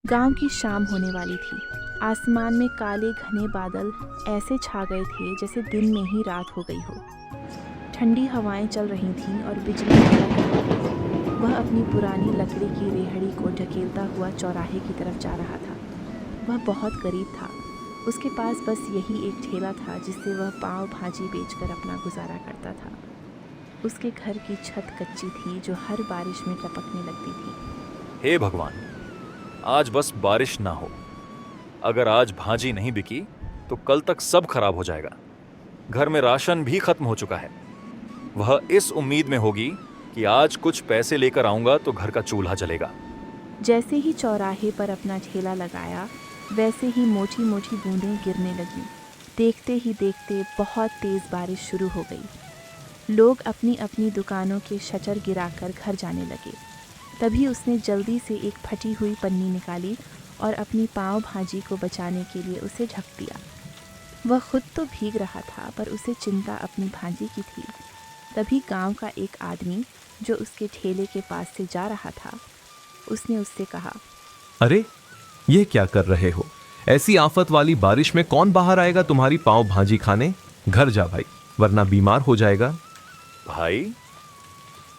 गांव की शाम होने वाली थी। आसमान में काले घने बादल ऐसे छा गए थे जैसे दिन में ही रात हो गई हो। ठंडी हवाएं चल रही थीं और बिजली कड़क रही थी। वह अपनी पुरानी लकड़ी की रेहड़ी को ढकेलता हुआ चौराहे की तरफ जा रहा था। वह बहुत गरीब था। उसके पास बस यही एक ठेला था जिससे वह पाव भाजी बेचकर अपना गुजारा करता था। उसके घर की छत कच्ची थी जो हर बारिश में टपकने लगती थी। हे भगवान, आज बस बारिश ना हो। अगर आज भाजी नहीं बिकी तो कल तक सब खराब हो जाएगा। घर में राशन भी खत्म हो चुका है। वह इस उम्मीद में होगी कि आज कुछ पैसे लेकर आऊंगा तो घर का चूल्हा जलेगा। जैसे ही चौराहे पर अपना ठेला लगाया वैसे ही मोटी मोटी बूंदें गिरने लगीं। देखते ही देखते बहुत तेज़ बारिश शुरू हो गई। लोग अपनी अपनी दुकानों के शटर गिराकर घर जाने लगे। तभी उसने जल्दी से एक फटी हुई पन्नी निकाली और अपनी पाव भाजी को बचाने के लिए उसे ढक दिया। वह खुद तो भीग रहा था पर उसे चिंता अपनी भांजी की थी। तभी गांव का एक आदमी जो उसके ठेले के पास से जा रहा था, उसने उससे कहा, अरे ये क्या कर रहे हो? ऐसी आफत वाली बारिश में कौन बाहर आएगा तुम्हारी पाव भाजी खाने? घर जा भाई, वरना बीमार हो जाएगा। भाई,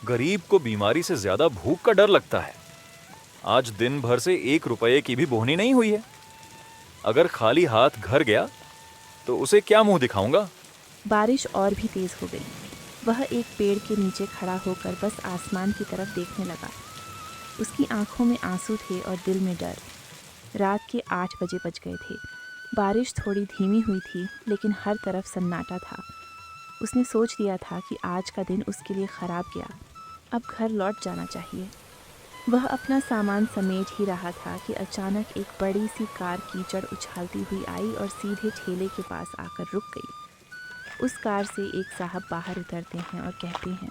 गरीब को बीमारी से ज्यादा भूख का डर लगता है। आज दिन भर से 1 रुपये की भी बोहनी नहीं हुई है। अगर खाली हाथ घर गया तो उसे क्या मुंह दिखाऊंगा। बारिश और भी तेज हो गई। वह एक पेड़ के नीचे खड़ा होकर बस आसमान की तरफ देखने लगा। उसकी आंखों में आंसू थे और दिल में डर। रात के 8 बजे बज गए थे। बारिश थोड़ी धीमी हुई थी लेकिन हर तरफ सन्नाटा था। उसने सोच लिया था कि आज का दिन उसके लिए ख़राब गया। अब घर लौट जाना चाहिए। वह अपना सामान समेट ही रहा था कि अचानक एक बड़ी सी कार कीचड़ उछालती हुई आई और सीधे ठेले के पास आकर रुक गई। उस कार से एक साहब बाहर उतरते हैं और कहते हैं,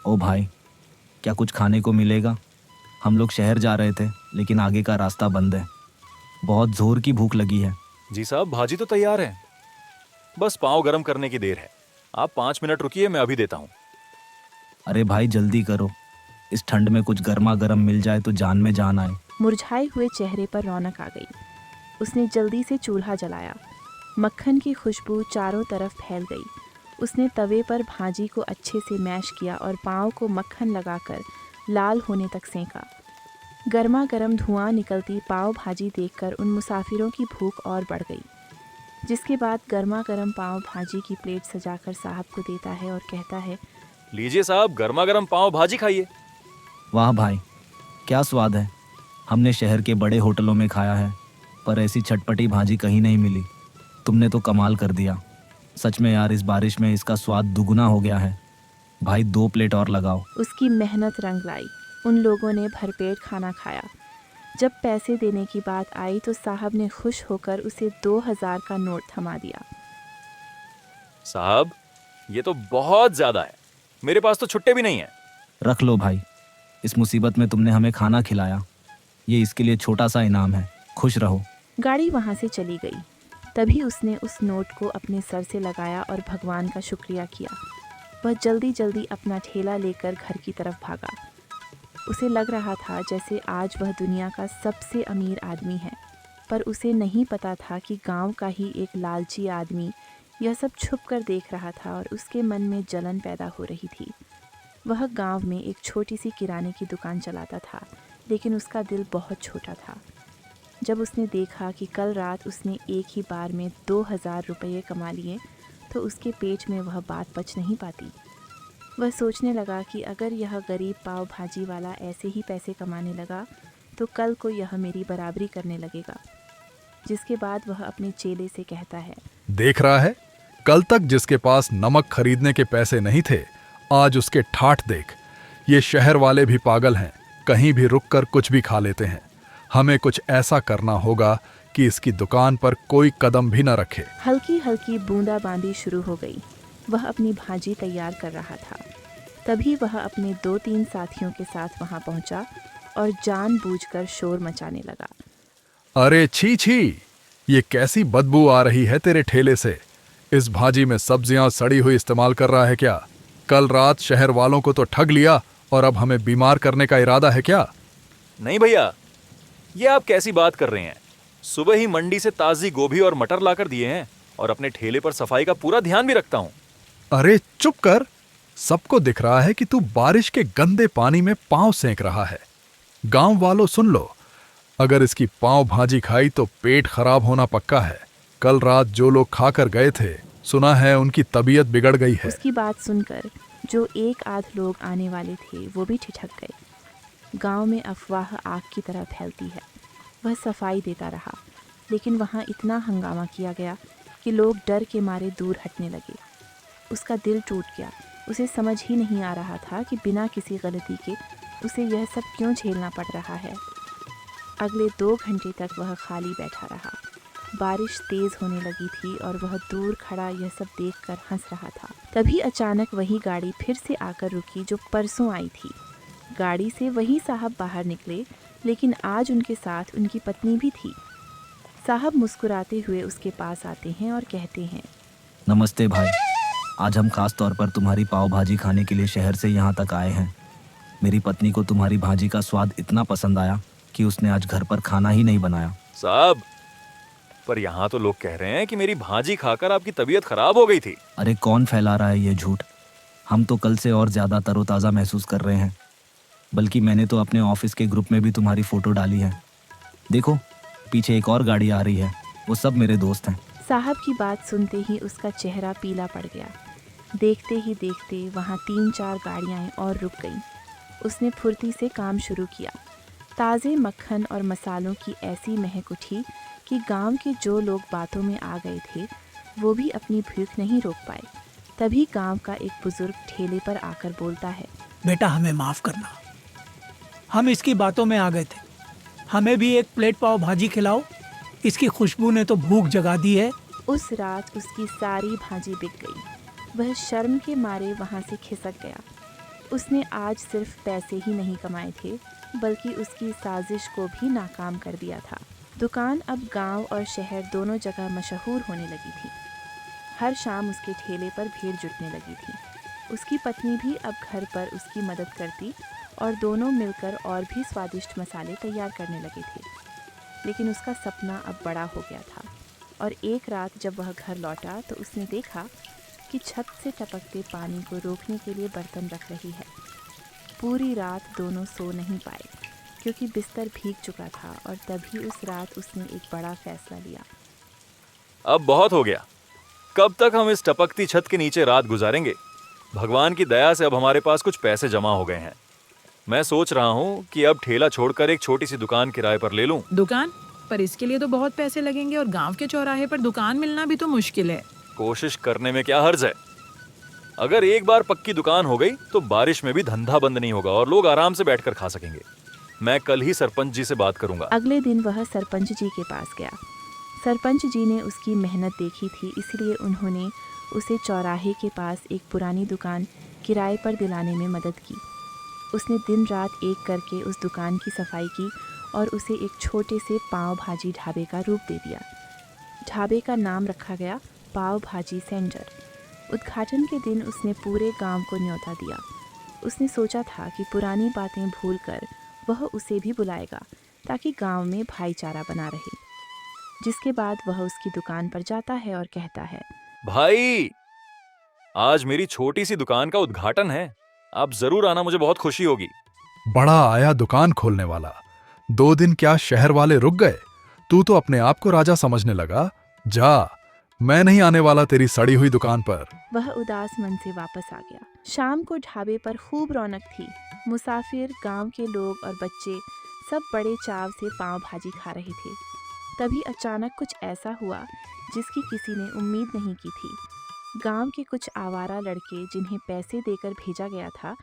ओ भाई, क्या कुछ खाने को मिलेगा? हम लोग शहर जा रहे थे लेकिन आगे का रास्ता बंद है। बहुत जोर की भूख लगी है। जी साहब, भाजी तो तैयार है, बस पाव गरम करने की देर है। आप 5 मिनट रुकिए, मैं अभी देता हूँ। अरे भाई जल्दी करो, इस ठंड में कुछ गर्मा गर्म मिल जाए तो जान में जान आए। मुरझाए हुए चेहरे पर रौनक आ गई। उसने जल्दी से चूल्हा जलाया। मक्खन की खुशबू चारों तरफ फैल गई। उसने तवे पर भाजी को अच्छे से मैश किया और पाव को मक्खन लगाकर लाल होने तक सेंका। गर्मा गर्म धुआं निकलती पाव भाजी देखकर उन मुसाफिरों की भूख और बढ़ गई। जिसके बाद गर्मा गर्म पाव भाजी की प्लेट सजाकर साहब को देता है और कहता है, लीजिए साहब, गर्मा गर्म पाव भाजी खाइए। वाह भाई, क्या स्वाद है। हमने शहर के बड़े होटलों में खाया है पर ऐसी चटपटी भाजी कहीं नहीं मिली। तुमने तो कमाल कर दिया। सच में यार, इस बारिश में इसका स्वाद दुगुना हो गया है। भाई 2 प्लेट और लगाओ। उसकी मेहनत रंग लाई। उन लोगों ने भरपेट खाना खाया। जब पैसे देने की बात आई तो साहब ने खुश होकर उसे 2000 का नोट थमा दिया। साहब, ये तो बहुत ज्यादा है, मेरे पास तो छुट्टे भी नहीं है। रख लो भाई, इस मुसीबत में तुमने हमें खाना खिलाया, ये इसके लिए छोटा सा इनाम है। खुश रहो। गाड़ी वहाँ से चली गई। तभी उसने उस नोट को अपने सर से लगाया और भगवान का शुक्रिया किया। वह जल्दी जल्दी अपना ठेला लेकर घर की तरफ भागा। उसे लग रहा था जैसे आज वह दुनिया का सबसे अमीर आदमी है, पर उसे नहीं पता था कि गांव का ही एक लालची आदमी यह सब छुप कर देख रहा था और उसके मन में जलन पैदा हो रही थी। वह गांव में एक छोटी सी किराने की दुकान चलाता था, लेकिन उसका दिल बहुत छोटा था। जब उसने देखा कि कल रात उसने एक ही बार में 2000 रुपये कमा लिए तो उसके पेट में वह बात पच नहीं पाती। वह सोचने लगा कि अगर यह गरीब पाव भाजी वाला ऐसे ही पैसे कमाने लगा तो कल को यह मेरी बराबरी करने लगेगा। जिसके बाद वह अपने चेले से कहता है, देख रहा है, कल तक जिसके पास नमक खरीदने के पैसे नहीं थे, आज उसके ठाठ देख। ये शहर वाले भी पागल हैं, कहीं भी रुककर कुछ भी खा लेते हैं। हमें कुछ ऐसा करना होगा कि इसकी दुकान पर कोई कदम भी न रखे। हल्की हल्की बूंदाबांदी शुरू हो गई। वह अपनी भाजी तैयार कर रहा था। तभी वह अपने 2-3 साथियों के साथ वहां पहुंचा और जानबूझकर शोर मचाने लगा। अरे छी छी, ये कैसी बदबू आ रही है तेरे ठेले से। इस भाजी में सब्जियां सड़ी हुई इस्तेमाल कर रहा है क्या? कल रात शहर वालों को तो ठग लिया और अब हमें बीमार करने का इरादा है क्या? नहीं भैया, ये आप कैसी बात कर रहे हैं? सुबह ही मंडी से ताजी गोभी और मटर लाकर दिए हैं और अपने ठेले पर सफाई का पूरा ध्यान भी रखता हूँ। अरे चुप कर। सबको दिख रहा है कि तू बारिश के गंदे पानी में पांव सेंक रहा है। गांव वालों सुन लो, अगर इसकी पांव भाजी खाई तो पेट खराब होना पक्का है। कल रात जो लोग खाकर गए थे, सुना है उनकी तबीयत बिगड़ गई है। उसकी बात सुनकर जो एक आध लोग आने वाले थे वो भी ठिठक गए। गांव में अफवाह आग की तरह फैलती है। वह सफाई देता रहा, लेकिन वहाँ इतना हंगामा किया गया कि लोग डर के मारे दूर हटने लगे। उसका दिल टूट गया। उसे समझ ही नहीं आ रहा था कि बिना किसी गलती के उसे यह सब क्यों झेलना पड़ रहा है। अगले 2 घंटे तक वह खाली बैठा रहा। बारिश तेज होने लगी थी और वह दूर खड़ा यह सब देखकर हंस रहा था। तभी अचानक वही गाड़ी फिर से आकर रुकी जो परसों आई थी। गाड़ी से वही साहब बाहर निकले, लेकिन आज उनके साथ उनकी पत्नी भी थी। साहब मुस्कुराते हुए उसके पास आते हैं और कहते हैं, नमस्ते भाई, आज हम खास तौर पर तुम्हारी पाव भाजी खाने के लिए शहर से यहाँ तक आए हैं। मेरी पत्नी को तुम्हारी भाजी का स्वाद इतना पसंद आया कि उसने आज घर पर खाना ही नहीं बनाया। साहब, पर यहाँ तो लोग कह रहे हैं कि मेरी भाजी खाकर आपकी तबीयत खराब हो गई थी। अरे कौन फैला रहा है ये झूठ? हम तो कल से और ज़्यादा तरोताज़ा महसूस कर रहे हैं। बल्कि मैंने तो अपने ऑफिस के ग्रुप में भी तुम्हारी फ़ोटो डाली है। देखो, पीछे एक और गाड़ी आ रही है, वो सब मेरे दोस्त हैं। साहब की बात सुनते ही उसका चेहरा पीला पड़ गया। देखते ही देखते वहाँ 3-4 गाड़ियाँ और रुक गईं। उसने फुर्ती से काम शुरू किया। ताज़े मक्खन और मसालों की ऐसी महक उठी कि गांव के जो लोग बातों में आ गए थे वो भी अपनी भूख नहीं रोक पाए। तभी गांव का एक बुजुर्ग ठेले पर आकर बोलता है, बेटा हमें माफ़ करना, हम इसकी बातों में आ गए थे। हमें भी एक प्लेट पाव भाजी खिलाओ, इसकी खुशबू ने तो भूख जगा दी है। उस रात उसकी सारी भाजी बिक गई। वह शर्म के मारे वहाँ से खिसक गया। उसने आज सिर्फ पैसे ही नहीं कमाए थे, बल्कि उसकी साजिश को भी नाकाम कर दिया था। दुकान अब गांव और शहर दोनों जगह मशहूर होने लगी थी। हर शाम उसके ठेले पर भीड़ जुटने लगी थी। उसकी पत्नी भी अब घर पर उसकी मदद करती और दोनों मिलकर और भी स्वादिष्ट मसाले तैयार करने लगे थे। लेकिन उसका सपना अब बड़ा हो गया था और एक रात जब वह घर लौटा तो उसने देखा कि छत से टपकते पानी को रोकने के लिए बर्तन रख रही है। पूरी रात दोनों सो नहीं पाए क्योंकि बिस्तर भीग चुका था और तभी उस रात उसने एक बड़ा फैसला लिया। अब बहुत हो गया। कब तक हम इस टपकती छत के नीचे रात गुजारेंगे? भगवान की दया से अब हमारे पास कुछ पैसे जमा हो गए हैं। मैं सोच रहा हूँ कि अब ठेला छोड़कर एक छोटी सी दुकान किराए पर ले लूँ। दुकान? पर इसके लिए तो बहुत पैसे लगेंगे और गांव के चौराहे पर दुकान मिलना भी तो मुश्किल है। कोशिश करने में क्या हर्ज है? अगर एक बार पक्की दुकान हो गई तो बारिश में भी धंधा बंद नहीं होगा और लोग आराम से बैठकर खा सकेंगे। मैं कल ही सरपंच जी से बात करूंगा। अगले दिन वह सरपंच जी के पास गया। सरपंच जी ने उसकी मेहनत देखी थी, इसलिए उन्होंने उसे चौराहे के पास एक पुरानी दुकान किराए पर दिलाने में मदद की। उसने दिन रात एक करके उस दुकान की सफाई की और उसे एक छोटे से पाव भाजी ढाबे का रूप दे दिया। ढाबे का नाम रखा गया पाव भाजी सेंटर। उद्घाटन के दिन उसने पूरे गांव को न्योता दिया। उसने सोचा था कि पुरानी बातें भूलकर वह उसे भी बुलाएगा ताकि गांव में भाईचारा बना रहे। जिसके बाद वह उसकी दुकान पर जाता है और कहता है, भाई, आज मेरी छोटी सी दुकान का उद्घाटन है, आप जरूर आना, मुझे बहुत खुशी होगी। बड़ा आया दुकान खोलने वाला। 2 दिन क्या शहर वाले रुक गए? तू तो अपने आप को राजा समझने लगा। जा, मैं नहीं आने वाला तेरी सड़ी हुई दुकान पर। वह उदास मन से वापस आ गया। शाम को ढाबे पर खूब रौनक थी। मुसाफिर, गांव के लोग और बच्चे सब बड़े चाव से पाव भाजी खा रहे थे। तभी अचानक कुछ ऐसा हुआ जिसकी किसी ने उम्मीद नहीं की थी। गांव के कुछ आवारा लड़के जिन्हें पैसे देकर भेजा गया था,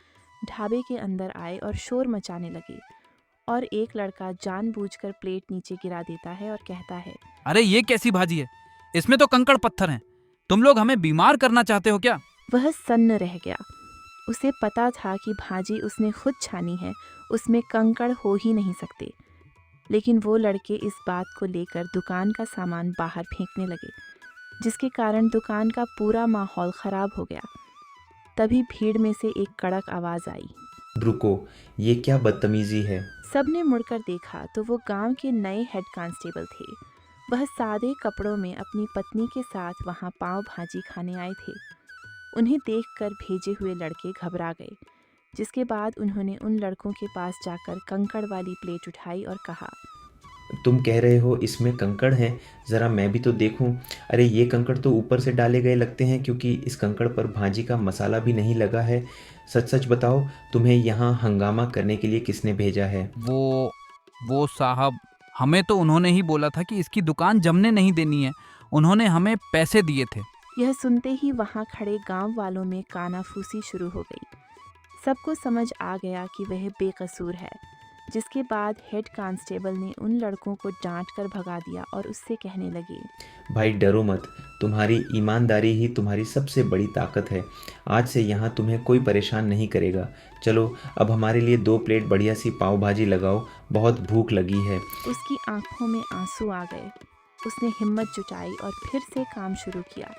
ढाबे के अंदर आए और शोर मचाने लगे। और एक लड़का जानबूझकर प्लेट नीचे गिरा देता है और कहता है, अरे ये कैसी भाजी है? इसमें तो कंकड़ पत्थर हैं। तुम लोग हमें बीमार करना चाहते हो क्या? वह सन्न रह गया। उसे पता था कि भाजी उसने खुद छानी है, उसमें कंकड़ हो ही नहीं सकते। लेकिन वो लड़के इस बात को लेकर दुकान का सामान बाहर फेंकने लगे, जिसके कारण दुकान का पूरा माहौल खराब हो गया। तभी भीड़ में से एक कड़क आवाज़ आई, रुको, ये क्या बदतमीजी है? सबने मुड़कर देखा तो वो गांव के नए हेड कांस्टेबल थे। वह सादे कपड़ों में अपनी पत्नी के साथ वहां पाव भाजी खाने आए थे। उन्हें देखकर भेजे हुए लड़के घबरा गए, जिसके बाद उन्होंने उन लड़कों के पास जाकर कंकड़ वाली प्लेट उठाई और कहा, तुम कह रहे हो इसमें कंकड़ हैं, ज़रा मैं भी तो देखूं। अरे ये कंकड़ तो ऊपर से डाले गए लगते हैं, क्योंकि इस कंकड़ पर भाजी का मसाला भी नहीं लगा है। सच सच बताओ, तुम्हें यहाँ हंगामा करने के लिए किसने भेजा है? वो साहब, हमें तो उन्होंने ही बोला था कि इसकी दुकान जमने नहीं देनी है। उन्होंने हमें पैसे दिए थे। यह सुनते ही वहां खड़े गांव वालों में कानाफूसी शुरू हो गई। सबको समझ आ गया कि वह बेकसूर है, जिसके बाद हेड कांस्टेबल ने उन लड़कों को डांट कर भगा दिया और उससे कहने लगे, भाई डरो मत, तुम्हारी ईमानदारी ही तुम्हारी सबसे बड़ी ताकत है। आज से यहाँ तुम्हें कोई परेशान नहीं करेगा। चलो अब हमारे लिए 2 प्लेट बढ़िया सी पाव भाजी लगाओ, बहुत भूख लगी है। उसकी आंखों में आंसू आ गए। उसने हिम्मत जुटाई और फिर से काम शुरू किया।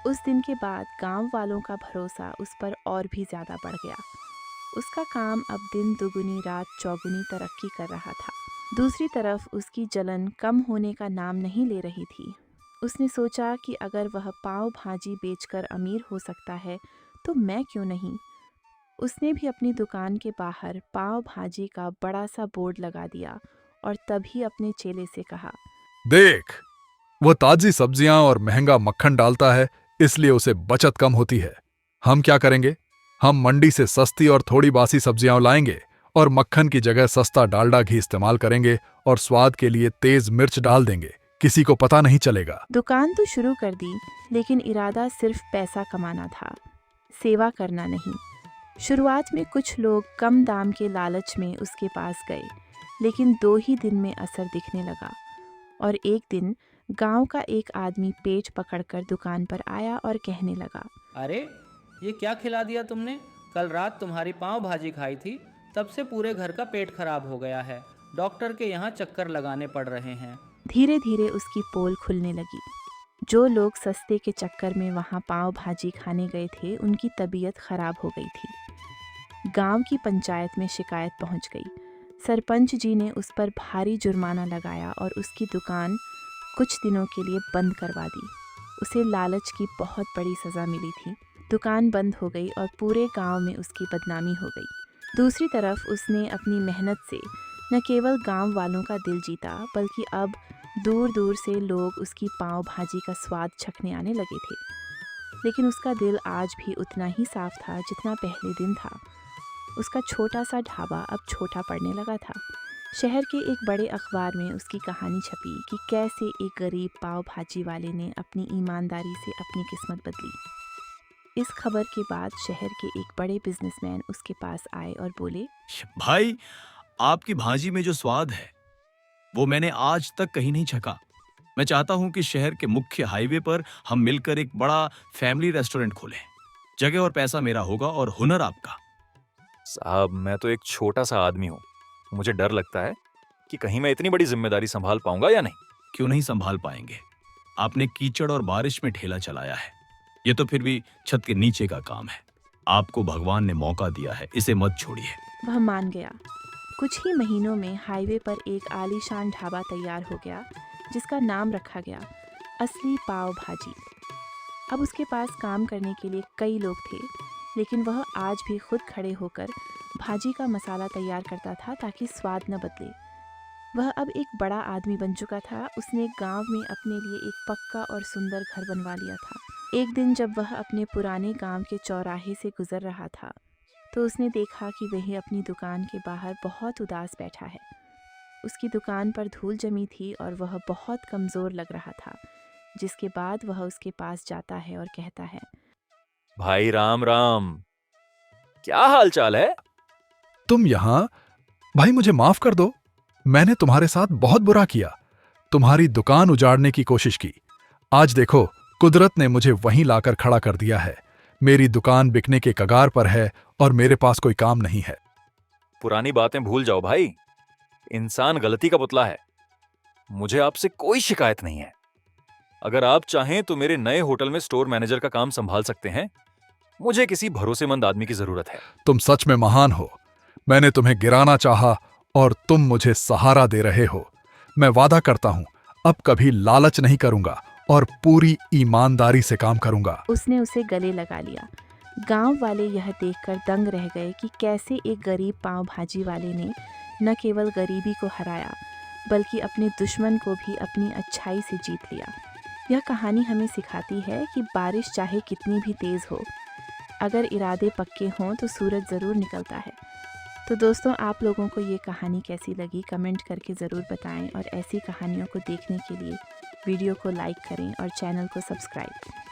उस दिन के बाद गांव वालों का भरोसा उस पर और भी ज़्यादा बढ़ गया। उसका काम अब दिन दुगुनी रात चौगुनी तरक्की कर रहा था। दूसरी तरफ उसकी जलन कम होने का नाम नहीं ले रही थी। उसने सोचा कि अगर वह पाव भाजी बेचकर अमीर हो सकता है तो मैं क्यों नहीं। उसने भी अपनी दुकान के बाहर पाव भाजी का बड़ा सा बोर्ड लगा दिया और तभी अपने चेले से कहा, देख, वो ताजी सब्जियां और महंगा मक्खन डालता है, इसलिए उसे बचत कम होती है। हम क्या करेंगे? हम मंडी से सस्ती और थोड़ी बासी सब्जियां लाएंगे और मक्खन की जगह सस्ता डालडा घी इस्तेमाल करेंगे और स्वाद के लिए तेज मिर्च डाल देंगे। किसी को पता नहीं चलेगा। दुकान तो शुरू कर दी, लेकिन इरादा सिर्फ पैसा कमाना था, सेवा करना नहीं। शुरुआत में कुछ लोग कम दाम के लालच में उसके पास गए, लेकिन 2 ही दिन में असर दिखने लगा। और एक दिन गांव का एक आदमी पेट पकड़कर दुकान पर आया और कहने लगा, अरे ये क्या खिला दिया तुमने? कल रात तुम्हारी पाव भाजी खाई थी, तब से पूरे घर का पेट खराब हो गया है। डॉक्टर के यहाँ चक्कर लगाने पड़ रहे हैं। धीरे धीरे उसकी पोल खुलने लगी। जो लोग सस्ते के चक्कर में वहाँ पाव भाजी खाने गए थे, उनकी तबीयत खराब हो गई थी। गांव की पंचायत में शिकायत पहुँच गई। सरपंच जी ने उस पर भारी जुर्माना लगाया और उसकी दुकान कुछ दिनों के लिए बंद करवा दी। उसे लालच की बहुत बड़ी सज़ा मिली थी। दुकान बंद हो गई और पूरे गांव में उसकी बदनामी हो गई। दूसरी तरफ उसने अपनी मेहनत से न केवल गांव वालों का दिल जीता, बल्कि अब दूर दूर से लोग उसकी पाव भाजी का स्वाद चखने आने लगे थे। लेकिन उसका दिल आज भी उतना ही साफ था जितना पहले दिन था। उसका छोटा सा ढाबा अब छोटा पड़ने लगा था। शहर के एक बड़े अखबार में उसकी कहानी छपी कि कैसे एक गरीब पाव भाजी वाले ने अपनी ईमानदारी से अपनी किस्मत बदली। इस खबर के बाद शहर के एक बड़े बिजनेसमैन उसके पास आए और बोले, भाई, आपकी भाजी में जो स्वाद है वो मैंने आज तक कहीं नहीं चखा। मैं चाहता हूं कि शहर के मुख्य हाईवे पर हम मिलकर एक बड़ा फैमिली रेस्टोरेंट खोलें। जगह और पैसा मेरा होगा और हुनर आपका। साहब, मैं तो एक छोटा सा आदमी हूँ। मुझे डर लगता है कि कहीं मैं इतनी बड़ी जिम्मेदारी संभाल पाऊंगा या नहीं। क्यों नहीं संभाल पाएंगे? आपने कीचड़ और बारिश में ठेला चलाया है। ये तो फिर भी छत के नीचे का काम है। आपको भगवान ने मौका दिया है, इसे मत छोड़िए। वह मान गया। कुछ ही महीनों में हाईवे पर एक आलीशान ढाबा तैयार हो गया, जिसका नाम रखा गया असली पाव भाजी। अब उसके पास काम करने के लिए कई लोग थे, लेकिन वह आज भी खुद खड़े होकर भाजी का मसाला तैयार करता था ताकि स्वाद न बदले। वह अब एक बड़ा आदमी बन चुका था। उसने गांव में अपने लिए एक पक्का और सुंदर घर बनवा लिया था। एक दिन जब वह अपने पुराने गांव के चौराहे से गुजर रहा था, तो उसने देखा कि वह अपनी दुकान के बाहर बहुत उदास बैठा है। उसकी दुकान पर धूल जमी थी और वह बहुत कमज़ोर लग रहा था, जिसके बाद वह उसके पास जाता है और कहता है, भाई राम राम, क्या हाल चाल है? तुम यहाँ? भाई मुझे माफ कर दो, मैंने तुम्हारे साथ बहुत बुरा किया, तुम्हारी दुकान उजाड़ने की कोशिश की। आज देखो, कुदरत ने मुझे वहीं लाकर खड़ा कर दिया है। मेरी दुकान बिकने के कगार पर है और मेरे पास कोई काम नहीं है। पुरानी बातें भूल जाओ भाई। इंसान गलती का पुतला है। मुझे आपसे कोई शिकायत नहीं है। अगर आप चाहें तो मेरे नए होटल में स्टोर मैनेजर का काम संभाल सकते हैं। मुझे किसी भरोसेमंद आदमी की जरूरत है। तुम सच में महान हो। मैंने तुम्हें गिराना चाहा और तुम मुझे सहारा दे रहे हो। मैं वादा करता हूं अब कभी लालच नहीं करूंगा और पूरी ईमानदारी से काम करूंगा। उसने उसे गले लगा लिया। गांव वाले यह देखकर दंग रह गए कि कैसे एक गरीब पाव भाजी वाले ने न केवल गरीबी को हराया बल्कि अपने दुश्मन को भी अपनी अच्छाई से जीत लिया। यह कहानी हमें सिखाती है कि बारिश चाहे कितनी भी तेज़ हो, अगर इरादे पक्के हों तो सूरज ज़रूर निकलता है। तो दोस्तों, आप लोगों को ये कहानी कैसी लगी कमेंट करके ज़रूर बताएं और ऐसी कहानियों को देखने के लिए वीडियो को लाइक करें और चैनल को सब्सक्राइब करें।